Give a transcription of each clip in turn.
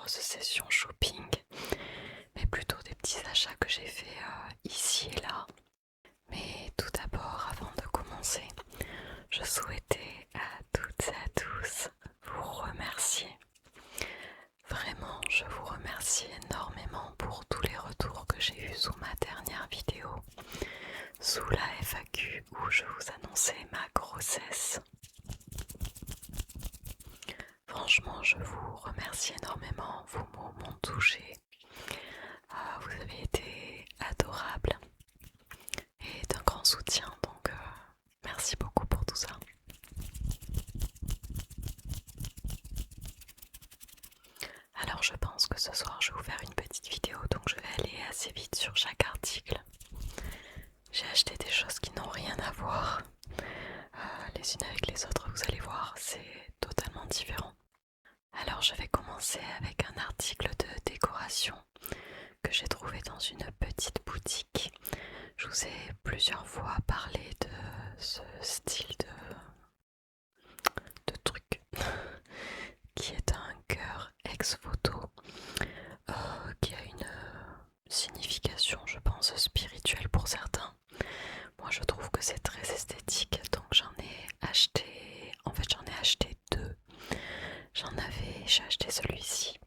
grosse session shopping, mais plutôt des petits achats que j'ai fait ici et là. Mais tout d'abord, avant de commencer, je souhaitais à toutes et à tous vous remercier. Vraiment, je vous remercie énormément pour tous les retours que j'ai eus sous ma dernière vidéo, sous la FAQ où je vous annonçais ma grossesse. Franchement, je vous remercie énormément, vos mots m'ont touché. Vous avez été adorables et d'un grand soutien, donc merci beaucoup pour tout ça. Alors je pense que ce soir je vais vous faire une petite vidéo, donc je vais aller assez vite sur chaque article. J'ai acheté des choses qui n'ont rien à voir les unes avec les autres, vous allez voir, c'est totalement différent. Alors je vais commencer avec un article de décoration que j'ai trouvé dans une petite boutique. Je vous ai plusieurs fois parlé de ce style de truc qui est un cœur ex-photo qui a une signification, je pense, spirituelle pour certains. Moi je trouve que c'est très esthétique, donc j'en ai acheté, deux. J'ai acheté celui-ci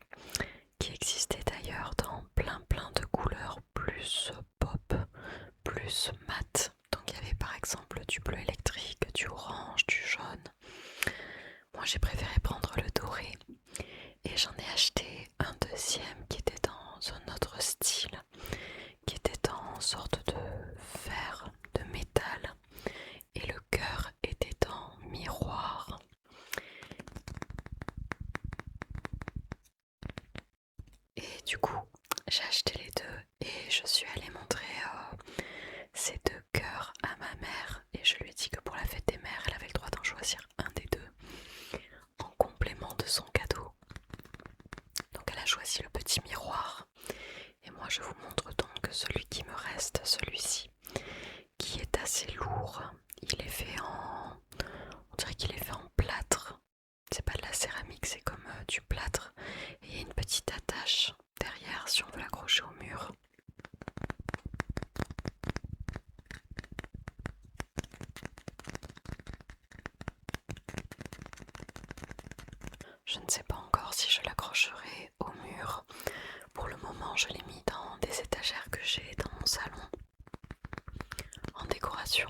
qui existait d'ailleurs dans plein de couleurs plus pop, plus mat. Donc il y avait par exemple du bleu électrique, du orange, du jaune. Moi j'ai préféré prendre le doré et j'en ai acheté un deuxième qui était dans un autre style, qui était en sorte de verre, de métal, et le cœur était en miroir. Et du coup, j'ai acheté les deux et je suis allée montrer ces deux cœurs à ma mère et je lui ai dit que pour la fête des mères, elle avait le droit d'en choisir un des deux en complément de son cadeau. Donc elle a choisi le petit miroir et moi je vous montre donc celui qui me reste, celui-ci, qui est assez lourd. Il est fait on dirait qu'il est fait en plâtre. C'est pas de la céramique, c'est comme du plâtre. Et il y a une petite attache derrière si on veut l'accrocher au mur. Je ne sais pas encore si je l'accrocherai au mur. Pour le moment, je l'ai mis dans des étagères que j'ai dans mon salon en décoration.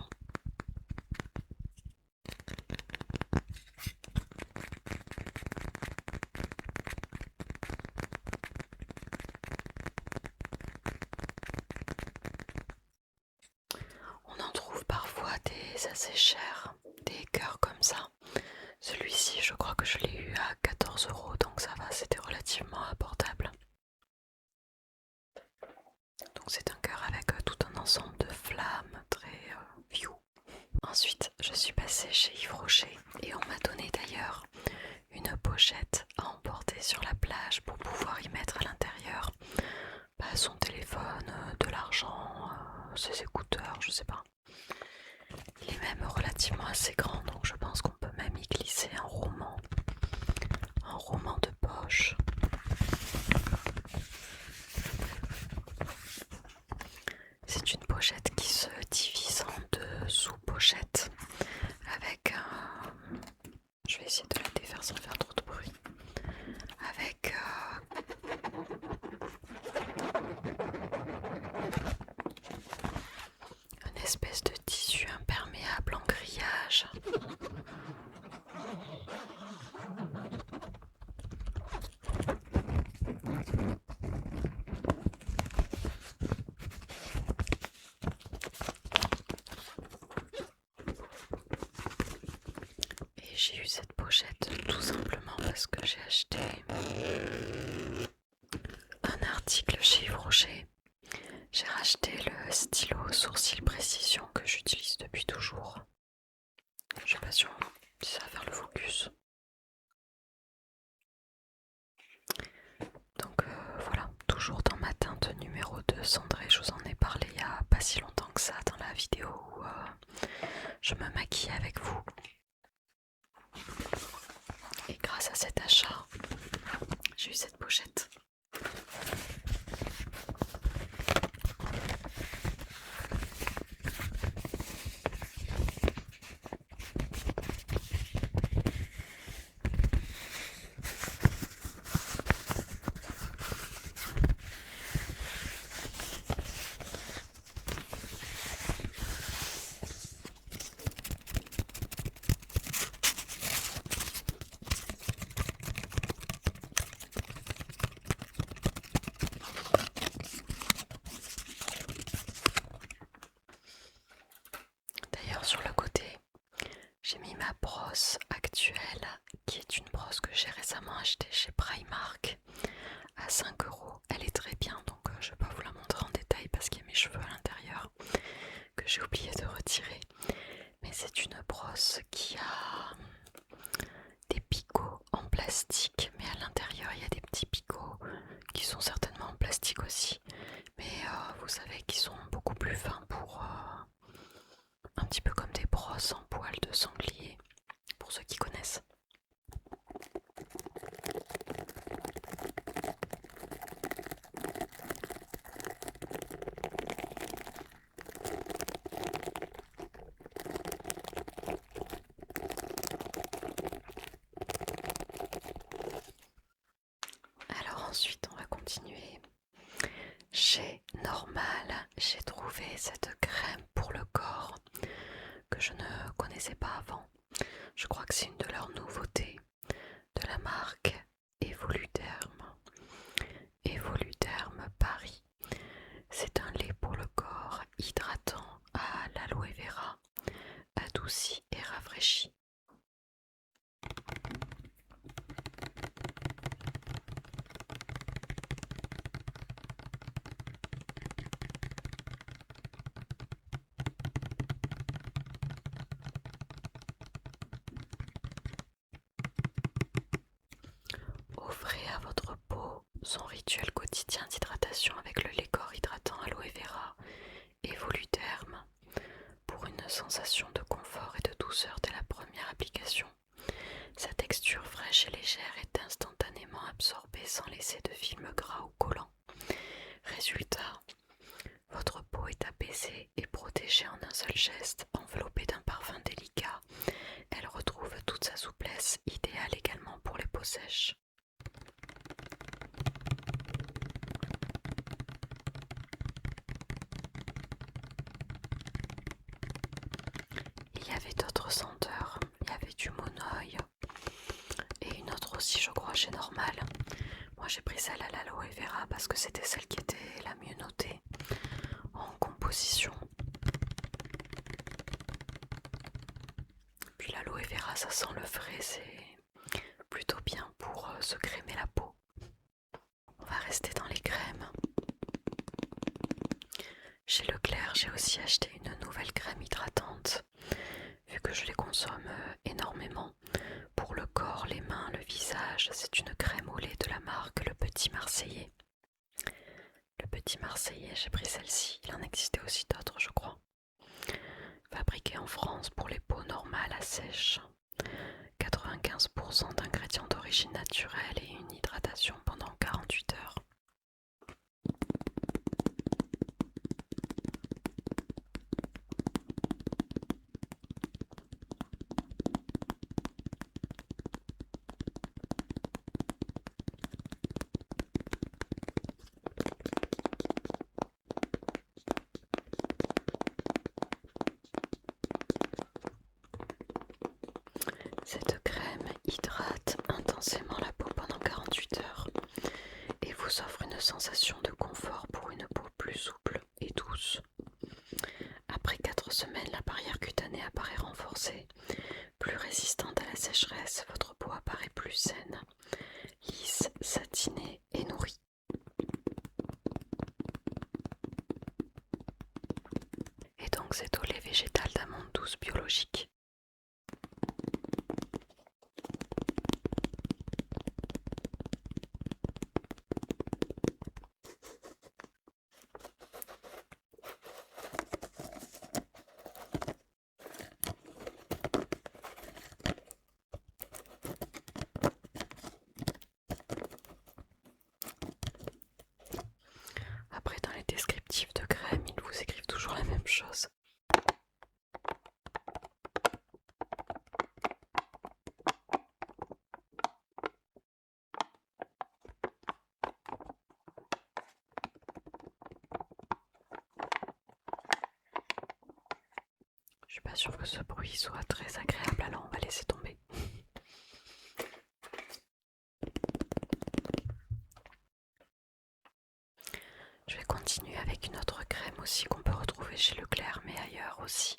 On en trouve parfois des assez chers, des cœurs comme ça. Celui-ci, je crois que je l'ai eu à 14 €, donc ça va, c'était relativement abordable. Donc c'est un cœur avec tout un ensemble de flammes très view. Ensuite, je suis passée chez Yves Rocher et on m'a donné d'ailleurs une pochette à emporter sur la plage pour pouvoir y mettre à l'intérieur son téléphone, de l'argent, ses écouteurs, je sais pas. Il est même relativement assez grand, donc je pense qu'on peut même y glisser un roman de poche. C'est une pochette qui se divise en deux sous-pochettes avec je vais essayer de la défaire sans faire trop de bruit. Avec une espèce de tissu imperméable en grillage. Et j'ai eu cette pochette tout simplement parce que j'ai acheté un article chez Yves Rocher. J'ai racheté le stylo sourcil précision que j'utilise depuis toujours. Je suis pas sûre si ça va faire le focus. Donc voilà, toujours dans ma teinte numéro 2 cendrée. Je vous en ai parlé il y a pas si longtemps que ça dans la vidéo où je me maquille avec vous. Et grâce à cet achat, j'ai eu cette pochette. Primark à 5 €. Elle est très bien, donc je ne vais pas vous la montrer en détail parce qu'il y a mes cheveux à l'intérieur que j'ai oublié de retirer. Mais c'est une brosse qui a des picots en plastique, mais à l'intérieur il y a des petits picots qui sont certainement en plastique aussi, mais vous savez qu'ils sont beaucoup plus fins pour un petit peu comme des brosses en poil de sanglier, pour ceux qui connaissent. Alors ensuite on va continuer. Chez Normal, j'ai trouvé cette crème pour le corps que je ne connaissais pas avant. Je crois que c'est une de leurs nouveautés, de la marque Evoluderm. Evoluderm Paris. C'est un lait pour le corps hydratant à l'aloe vera, adouci et rafraîchi. Offrez à votre peau son rituel quotidien d'hydratation avec le lait corps hydratant aloe vera Evoluderm pour une sensation de confort et de douceur dès la première application. Sa texture fraîche et légère est instantanément absorbée sans laisser de film gras ou collant. Résultat, votre peau est apaisée et protégée en un seul geste, enveloppée d'un parfum délicat. Elle retrouve toute sa souplesse, idéale également pour les peaux sèches. Il y avait d'autres senteurs, il y avait du monoï et une autre aussi je crois chez Normal. Moi j'ai pris celle à l'aloe vera parce que c'était celle qui était la mieux notée en composition. Puis l'aloe vera ça sent le frais, c'est plutôt bien pour se crémer la peau. On va rester dans les crèmes. Chez Leclerc j'ai aussi acheté une nouvelle crème hydratante vu que je les consomme énormément. Pour le corps, les mains, le visage, c'est une crème au lait de la marque Le Petit Marseillais. Le Petit Marseillais, j'ai pris celle-ci, il en existait aussi d'autres je crois. Fabriquée en France pour les peaux normales à sèche. 95% d'ingrédients d'origine naturelle et une hydratation pendant 48 heures. Cette crème hydrate intensément la peau pendant 48 heures et vous offre une sensation de confort pour une peau plus souple et douce. Après 4 semaines, la barrière cutanée apparaît renforcée, plus résistante à la sécheresse, votre peau apparaît plus saine, lisse, satinée et nourrie. Et donc c'est au lait végétal d'amande douce biologique. Après, dans les descriptifs de crème, ils vous écrivent toujours la même chose. Je suis pas sûre que ce bruit soit très agréable, alors on va laisser tomber. Je vais continuer avec une autre crème aussi qu'on peut retrouver chez Leclerc mais ailleurs aussi.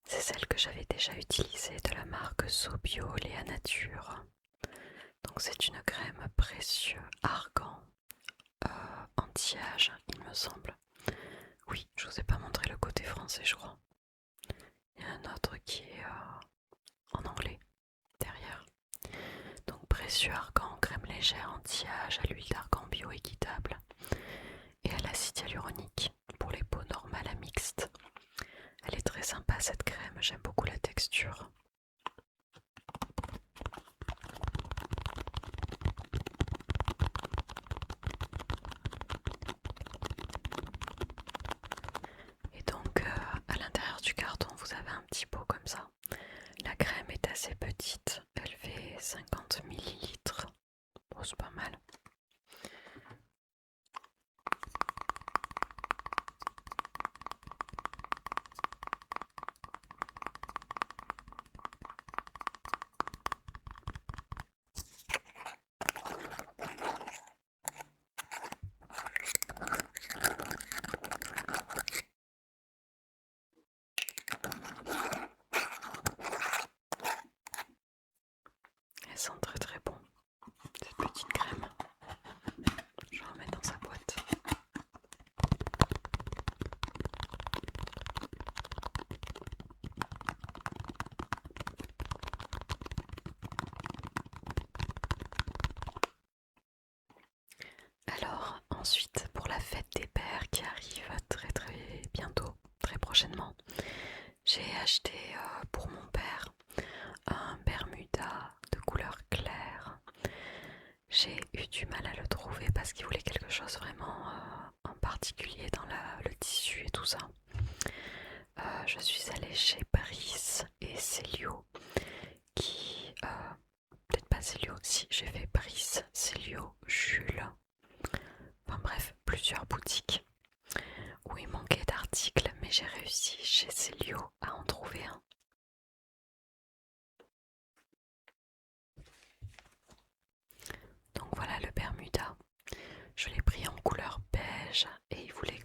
C'est celle que j'avais déjà utilisée de la marque So Bio Léa Nature. Donc c'est une crème précieux argan anti-âge, il me semble. Oui, je vous ai pas montré le côté français, je crois. Il y a un autre qui est en anglais derrière. Donc précieux argan, crème légère anti-âge à l'huile d'argan bio équitable et à l'acide hyaluronique pour les peaux normales à mixtes. Elle est très sympa cette crème, j'aime beaucoup la texture. Et donc à l'intérieur du carton vous avez un petit pot comme ça. La crème est assez petite, elle fait 50 millilitres. Bon, c'est pas mal. Elle sent très très bon, cette petite crème. Je vais en remettre dans sa boîte. Alors ensuite pour la fête des pères qui arrive très très bientôt, très prochainement, j'ai acheté pour mon père un Bermuda de couleur claire. J'ai eu du mal à le trouver parce qu'il voulait quelque chose vraiment en particulier dans le tissu et tout ça. Je suis allée chez Paris et Célio qui... peut-être pas Célio, si j'ai fait Paris, Célio, Jules. Enfin bref, plusieurs boutiques où il manquait d'articles, mais j'ai réussi chez Célio à en trouver un. Donc voilà le Bermuda. Je l'ai pris en couleur beige et il voulait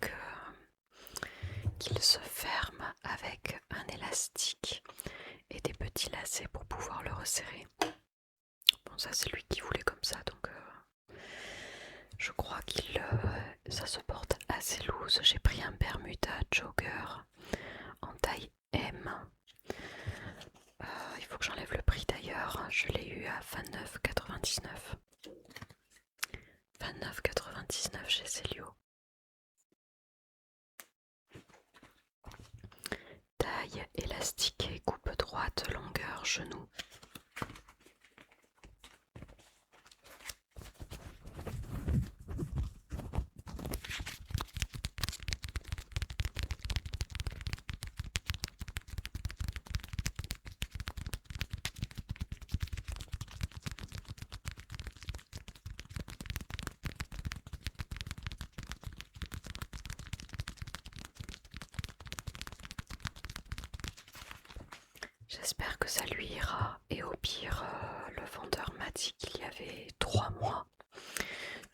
qu'il se ferme avec un élastique et des petits lacets pour pouvoir le resserrer. Bon, ça c'est lui qui voulait comme ça, donc je crois qu'il ça se porte assez loose. J'ai pris un Bermuda jogger en taille M. Il faut que j'enlève le prix d'ailleurs. Je l'ai eu à 29,99. 29,99 chez Célio. Taille élastiquée, coupe droite, longueur, genou. J'espère que ça lui ira et au pire le vendeur m'a dit qu'il y avait 3 mois.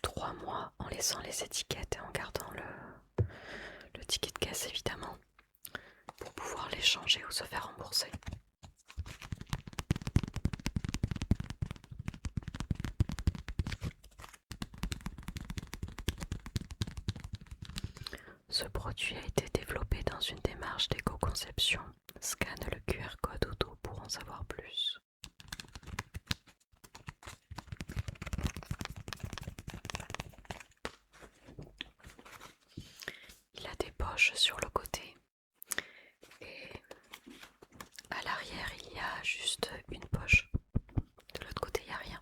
3 mois en laissant les étiquettes et en gardant le ticket de caisse évidemment pour pouvoir les changer ou se faire rembourser. Ce produit a été développé dans une démarche d'éco-conception. Scanne le QR code au dos pour en savoir plus. Il a des poches sur le côté et à l'arrière il y a juste une poche. De l'autre côté il n'y a rien.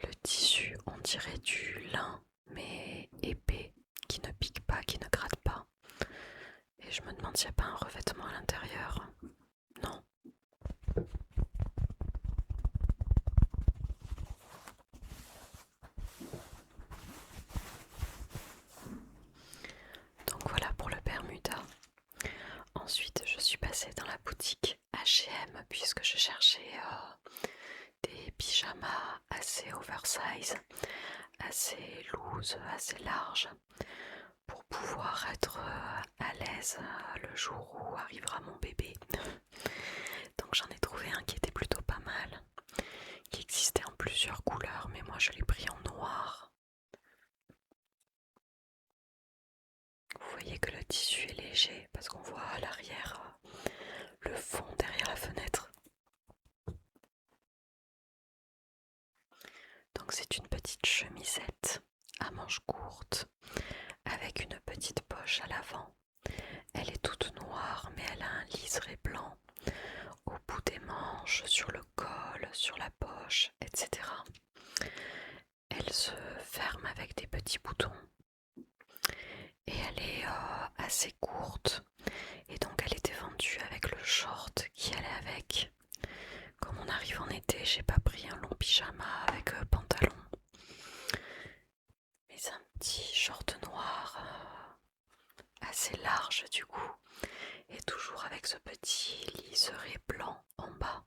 Le tissu, on dirait du lin, mais épais, qui ne pique pas, qui ne gratte pas. Et je me demande s'il n'y a pas un revêtement à l'intérieur. Non. Donc voilà pour le Bermuda. Ensuite, je suis passée dans la boutique H&M puisque je cherchais des pyjamas assez oversize, assez loose, assez larges pour pouvoir être à l'aise le jour où arrivera mon bébé. Donc j'en ai trouvé un qui était plutôt pas mal, qui existait en plusieurs couleurs, mais moi je l'ai pris en noir. Vous voyez que le tissu est léger parce qu'on voit à l'arrière le fond derrière la fenêtre. Donc c'est une petite chemisette à manches courtes avec une petite poche à l'avant. Elle est toute noire mais elle a un liseré blanc au bout des manches, sur le col, sur la poche, etc. Elle se ferme avec des petits boutons et elle est assez courte et donc elle était vendue avec le short qui allait avec. Comme on arrive en été, j'ai pas pris un long pyjama avec pantalon, mais un petit short noir assez large du coup, et toujours avec ce petit liseré blanc en bas.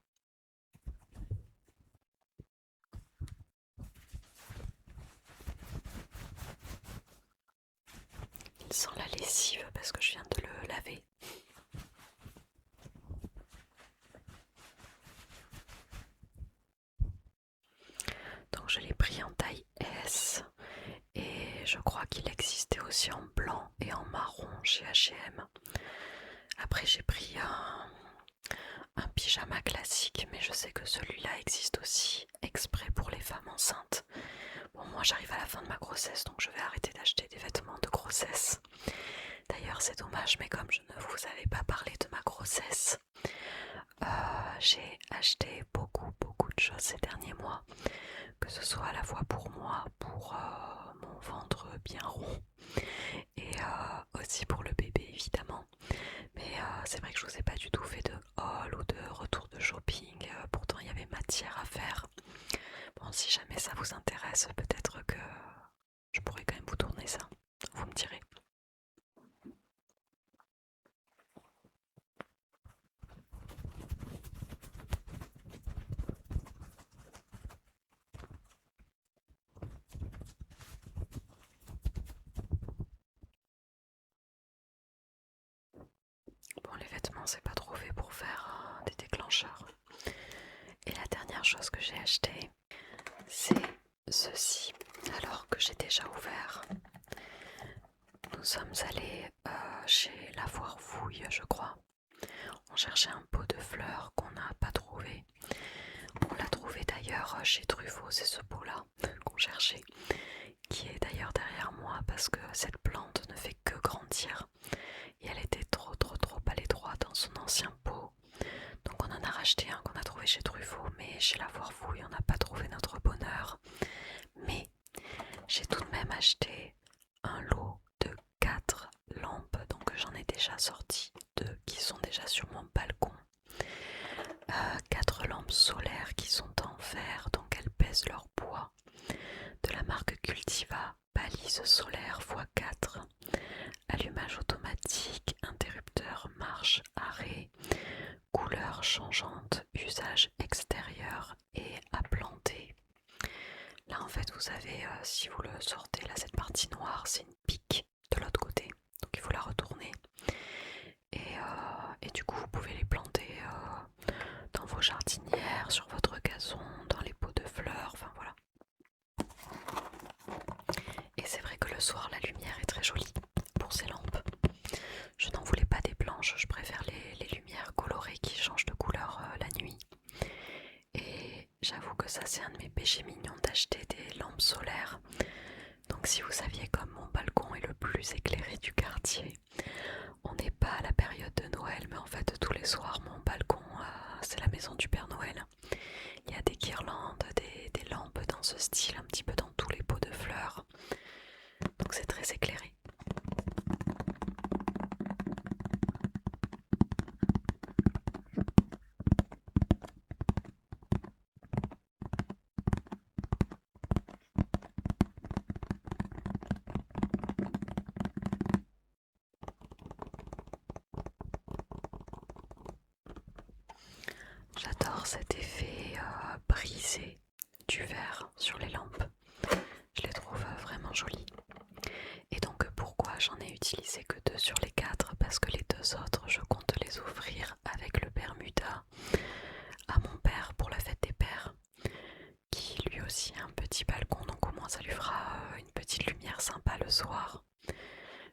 Il sent la lessive parce que je viens de le laver. Donc je l'ai pris en taille S et je crois qu'il existait aussi en blanc et en marron chez H&M. Après j'ai pris un pyjama classique, mais je sais que celui-là existe aussi exprès pour les femmes enceintes. Bon, moi j'arrive à la fin de ma grossesse, donc je vais arrêter d'acheter des vêtements de grossesse. D'ailleurs c'est dommage, mais comme je ne vous avais pas parlé de ma grossesse, j'ai acheté beaucoup de choses ces derniers mois, que ce soit à la fois pour moi, pour mon ventre bien rond, et aussi pour le bébé évidemment. Mais c'est vrai que je vous ai pas du tout fait de haul ou de retour de shopping, pourtant il y avait matière à faire. Bon, si jamais ça vous intéresse, peut-être que je pourrais quand même vous tourner ça, vous me direz. Bon, les vêtements c'est pas trop fait pour faire des déclencheurs. Et la dernière chose que j'ai acheté, c'est ceci, alors que j'ai déjà ouvert. Nous sommes allés chez la foire Fouille, je crois. On cherchait un pot de fleurs qu'on n'a pas trouvé. On l'a trouvé d'ailleurs chez Truffaut, c'est ce pot-là qu'on cherchait, qui est d'ailleurs derrière moi parce que cette plante ne fait que grandir et elle était trop à l'étroit dans son ancien pot. Donc on en a racheté un qu'on a trouvé chez Truffaut, mais chez la foire Fouille on n'a pas trouvé notre bonheur. Mais j'ai tout de même acheté un lot de 4 lampes, donc j'en ai déjà sorti 2 qui sont déjà sur mon balcon. 4 lampes solaires qui sont en verre, donc elles pèsent leur poids, de la marque Cultiva, balise solaire x4, allumage automatique, interrupteur, marche, arrêt, couleur changeante, usage extérieur et à planter. Là en fait vous avez, si vous le sortez, là cette partie noire c'est une pique de l'autre côté, donc il faut la retourner. Et du coup vous pouvez les planter dans vos jardinières, sur votre gazon, dans les pots de fleurs, enfin voilà. Et c'est vrai que le soir la lumière est très jolie pour ces lampes. Je n'en voulais pas des blanches, je préfère les lumières colorées qui changent de couleur la nuit. Et j'avoue que ça c'est un de mes péchés mignons d'acheter des lampes solaires. Donc si vous saviez comme mon balcon est le plus éclairé du quartier, on n'est pas à la période de Noël, mais en fait tous les soirs mon balcon c'est la maison du Père Noël. Il y a des guirlandes, des lampes dans ce style, un petit peu dans tous les pots de fleurs. Donc c'est très éclairé. cet effet brisé du verre sur les lampes. Je les trouve vraiment jolies. Et donc pourquoi j'en ai utilisé que 2 sur les 4? Parce que les 2 autres, je compte les offrir avec le Bermuda à mon père pour la fête des pères, qui lui aussi a un petit balcon, donc au moins ça lui fera une petite lumière sympa le soir.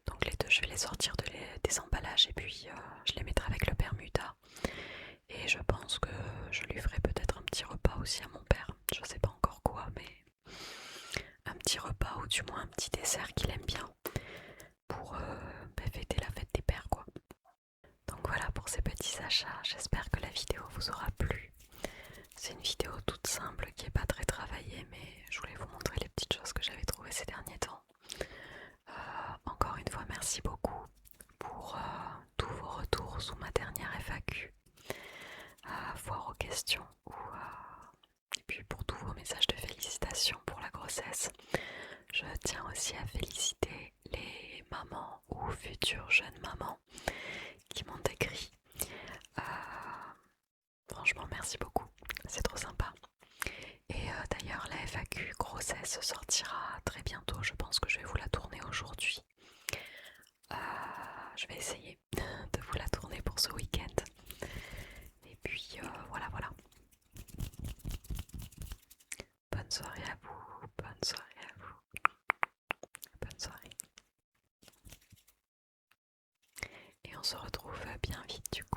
Donc les deux, je vais les sortir des emballages et puis je les mettrai avec le Bermuda. Et je pense que je lui ferai peut-être un petit repas aussi à mon père. Je sais pas encore quoi, mais un petit repas ou du moins un petit dessert qu'il aime bien pour fêter la fête des pères quoi. Donc voilà pour ces petits achats, j'espère que la vidéo vous aura plu. C'est une vidéo toute simple qui est pas très travaillée, mais je voulais vous montrer les petites choses que j'avais trouvées ces derniers temps. Encore une fois merci beaucoup pour tous vos retours sous ma dernière FAQ, voire aux questions et puis pour tous vos messages de félicitations pour la grossesse. Je tiens aussi à féliciter les mamans ou futures jeunes mamans qui m'ont écrit. Franchement merci beaucoup, c'est trop sympa. Et d'ailleurs la FAQ grossesse sortira très bientôt, je pense que je vais vous la tourner aujourd'hui. Je vais essayer de vous la tourner pour ce week-end. Et puis voilà. Bonne soirée à vous, bonne soirée à vous, bonne soirée. Et on se retrouve bien vite du coup.